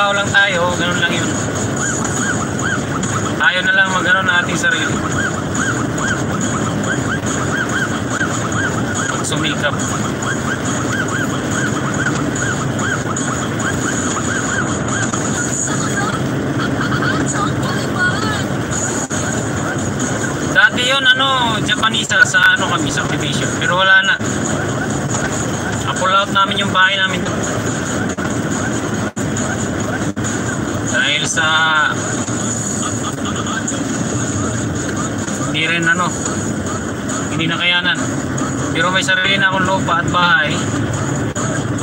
trabaho lang tayo, ganun lang yun. Tayo na lang mag-ano na ating sarili. Sumikap. Dati yun Japanese sa kami sa division, pero wala na. Pull out namin yung bahay namin dahil sa hindi na kayanan. Pero may sarili na akong lupa at bahay.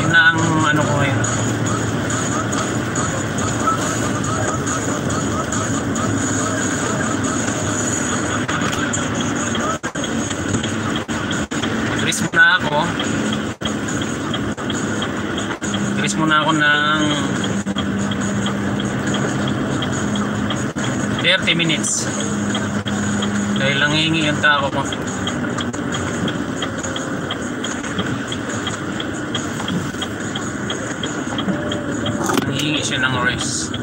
Yun na ang ko ngayon. Release muna ako ng 30 minutes dahil lang hihingi yung tako ko. Hihingi siya ng rest.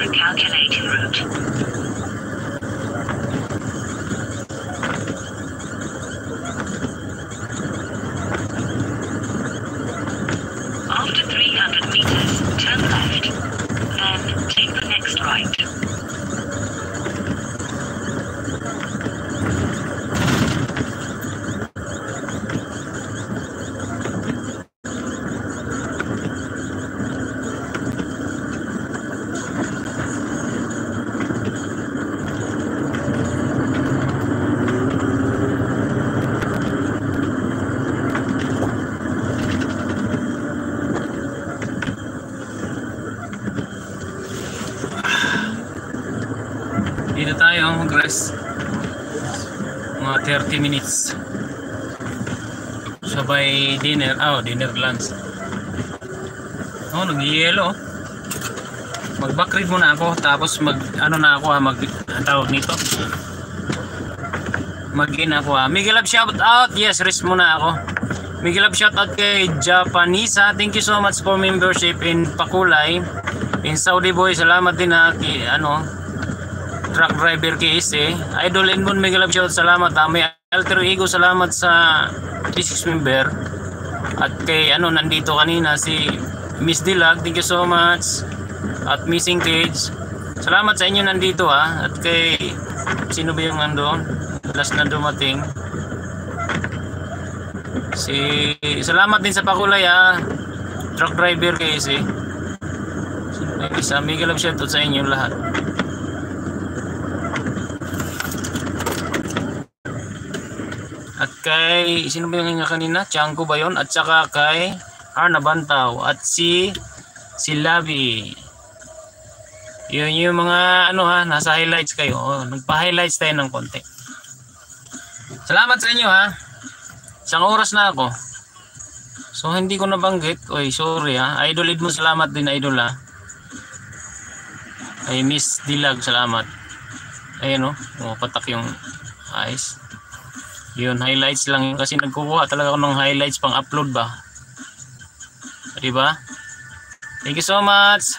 Recalculating route. After 300 meters, turn left. Then take the next right. Dito tayo mag-rest mga 30 minutes sabay dinner, dinner lunch. Nag-yelo. Mag-backread muna ako tapos tawag nito, mag-in ako. Miguel Love shout out. Yes, rest muna ako. Miguel Love shout out kay Japanese. Thank you so much for membership in Pakulay in Saudi boy. Salamat din kay truck driver KS Idol Inbon Miguel Love shout, salamat. May Alter Ego, salamat sa 36 member. At kay nandito kanina si Miss Dilag, thank you so much. At Missing Cage, salamat sa inyo nandito At kay sino ba yung last na dumating, salamat din sa Pakulay truck driver KS isa. Miguel Love shout out sa inyo lahat. At kay sino ba yung hinga kanina? Tiangco ba yun? At saka kay Arna Bantaw at si Lavi. Yun yung mga nasa highlights kayo. Nagpa-highlights tayo ng konti. Salamat sa inyo Isang oras na ako. So hindi ko nabanggit. Oy, sorry Idol Edmond, salamat din Idol Ay Miss Dilag, salamat. Ayun patak yung eyes. Yun, highlights lang kasi nagkukuha talaga ako ng highlights pang upload ba. Diba? Thank you so much.